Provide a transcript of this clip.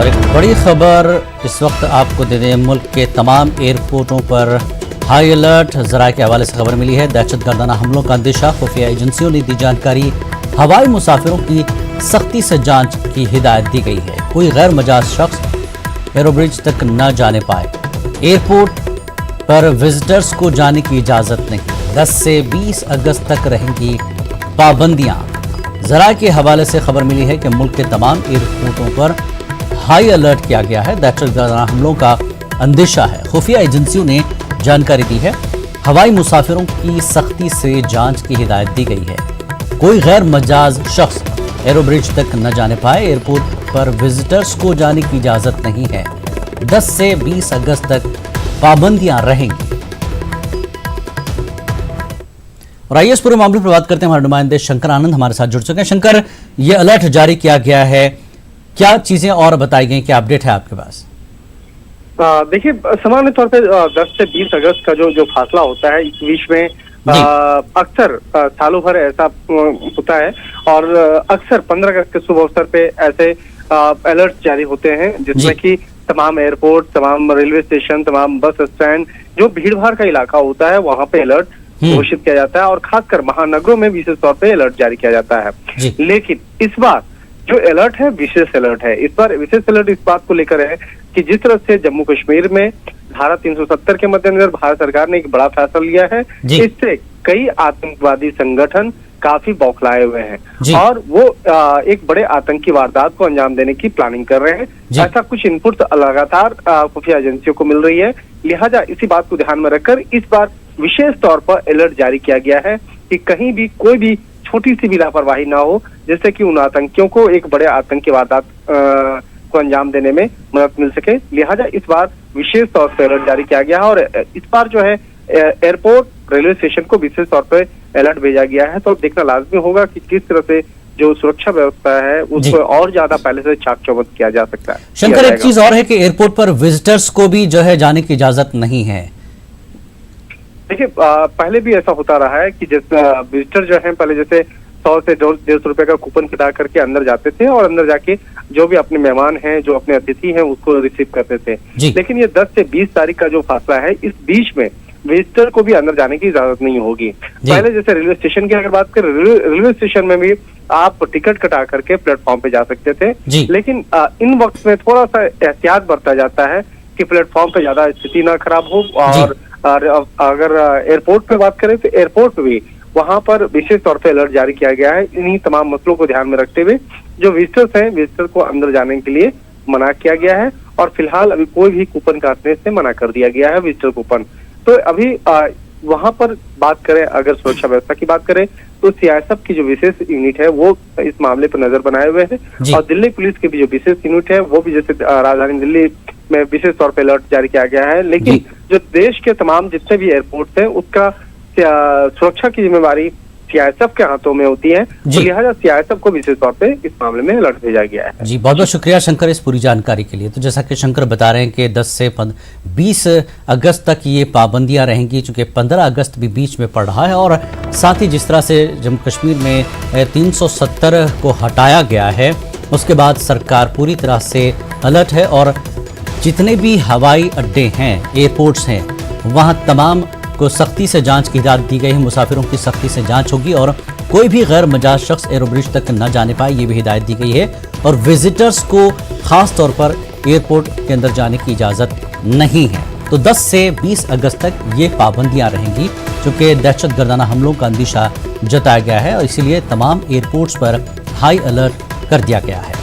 और एक बड़ी खबर इस वक्त आपको दे दें, मुल्क के तमाम एयरपोर्टों पर हाई अलर्ट। ज़राए के हवाले से खबर मिली है, दहशतगर्दाना हमलों का अंदेशा, खुफिया एजेंसियों ने दी जानकारी। हवाई मुसाफिरों की सख्ती से जांच की हिदायत दी गई है। कोई गैर मजाज शख्स एयरब्रिज तक न जाने पाए। एयरपोर्ट पर विजिटर्स को जाने की इजाज़त नहीं। 10 से 20 अगस्त तक रहेंगी पाबंदियाँ। ज़राए के हवाले से खबर मिली है कि मुल्क के तमाम एयरपोर्टों पर हाई अलर्ट किया गया है। दहशतगर्दाना हमलों का अंदेशा है। खुफिया एजेंसियों ने जानकारी दी है। हवाई मुसाफिरों की सख्ती से जांच की हिदायत दी गई है। कोई गैर मजाज शख्स एयरब्रिज तक न जाने पाए। एयरपोर्ट पर विजिटर्स को जाने की इजाज़त नहीं है। 10 से 20 अगस्त तक पाबंदियां रहेंगी। और आइए इस पूरे मामले पर बात करते हैं। हमारे नुमाइंदे शंकर आनंद हमारे साथ जुड़ चुके हैं। शंकर, ये अलर्ट जारी किया गया है, क्या चीजें और बताई गई, क्या अपडेट है आपके पास? देखिए, सामान्य तौर पे 10 से 20 अगस्त का जो फासला होता है, इस बीच में अक्सर सालों भर ऐसा होता है और अक्सर 15 अगस्त के शुभ अवसर पे ऐसे अलर्ट जारी होते हैं, जिसमें कि तमाम एयरपोर्ट, तमाम रेलवे स्टेशन, तमाम बस स्टैंड, जो भीड़ भाड़ का इलाका होता है, वहां पे अलर्ट घोषित किया जाता है और खासकर महानगरों में विशेष तौर पे अलर्ट जारी किया जाता है। लेकिन इस बार जो अलर्ट है विशेष अलर्ट है। इस बार विशेष अलर्ट इस बात को लेकर है कि जिस तरह से जम्मू कश्मीर में धारा 370 के मद्देनजर भारत सरकार ने एक बड़ा फैसला लिया है, इससे कई आतंकवादी संगठन काफी बौखलाए हुए हैं और वो एक बड़े आतंकी वारदात को अंजाम देने की प्लानिंग कर रहे हैं। ऐसा कुछ इनपुट लगातार खुफिया एजेंसियों को मिल रही है। लिहाजा इसी बात को ध्यान में रखकर इस बार विशेष तौर पर अलर्ट जारी किया गया है कि कहीं भी कोई भी छोटी सी भी लापरवाही ना हो, जिससे कि उन आतंकियों को एक बड़े आतंकी वारदात को अंजाम देने में मदद मिल सके। लिहाजा इस बार विशेष तौर पर अलर्ट जारी किया गया है और इस बार जो है एयरपोर्ट, रेलवे स्टेशन को विशेष तौर पर अलर्ट भेजा गया है। तो देखना लाजमी होगा कि किस तरह से जो सुरक्षा व्यवस्था है उसको और ज्यादा पहले से चाक चौबंद किया जा सकता है। शंकर, एक चीज और है कि एयरपोर्ट पर विजिटर्स को भी जो है जाने की इजाजत नहीं है। देखिए, पहले भी ऐसा होता रहा है कि जैसे विजिटर जो है पहले जैसे 100 से 150 रुपए का कूपन कटा करके अंदर जाते थे और अंदर जाके जो भी अपने मेहमान हैं, जो अपने अतिथि हैं, उसको रिसीव करते थे। लेकिन ये 10 से 20 तारीख का जो फासला है, इस बीच में विजिटर को भी अंदर जाने की इजाजत नहीं होगी। पहले जैसे रेलवे स्टेशन की अगर बात करें, रेलवे स्टेशन में भी आप टिकट कटा करके प्लेटफॉर्म पे जा सकते थे। लेकिन इन वक्त में थोड़ा सा एहतियात बरता जाता है कि प्लेटफॉर्म पे ज्यादा स्थिति ना खराब हो। और अगर एयरपोर्ट पे बात करें तो एयरपोर्ट पे भी वहां पर विशेष तौर पे अलर्ट जारी किया गया है। इन्हीं तमाम मसलों को ध्यान में रखते हुए जो विजिटर्स हैं, विजिटर को अंदर जाने के लिए मना किया गया है और फिलहाल अभी कोई भी कूपन काटने से मना कर दिया गया है, विजिटर कूपन। तो अभी वहां पर बात करें, अगर सुरक्षा व्यवस्था की बात करें तो सीआईएसएफ की जो विशेष यूनिट है वो इस मामले पर नजर बनाए हुए है और दिल्ली पुलिस की भी जो विशेष यूनिट है वो भी जैसे राजधानी दिल्ली में विशेष तौर पर अलर्ट जारी किया गया है। लेकिन जो देश के तमाम जितने भी एयरपोर्ट हैं उसका सुरक्षा की जिम्मेवारी सीआईएसएफ के हाथों में होती है, तो लिहाजा सीआईएसएफ को विशेष तौर पे इस मामले में अलर्ट भेजा गया है। जी, बहुत बहुत शुक्रिया शंकर इस पूरी जानकारी के लिए। तो जैसा कि शंकर बता रहे हैं कि 10 से 20 अगस्त तक ये पाबंदियां रहेंगी, चूंकि 15 अगस्त भी बीच में पड़ रहा है और साथ ही जिस तरह से जम्मू कश्मीर में 370 को हटाया गया है, उसके बाद सरकार पूरी तरह से अलर्ट है और जितने भी हवाई अड्डे हैं, एयरपोर्ट्स हैं, वहाँ तमाम को सख्ती से जांच की हिदायत दी गई है। मुसाफिरों की सख्ती से जांच होगी और कोई भी गैर मजाज शख्स एयरब्रिज तक न जाने पाए, ये भी हिदायत दी गई है। और विजिटर्स को खास तौर पर एयरपोर्ट के अंदर जाने की इजाज़त नहीं है। तो 10 से 20 अगस्त तक ये पाबंदियां रहेंगी, क्योंकि दहशतगर्दाना हमलों का अंदेशा जताया गया है और इसीलिए तमाम एयरपोर्ट्स पर हाई अलर्ट कर दिया गया है।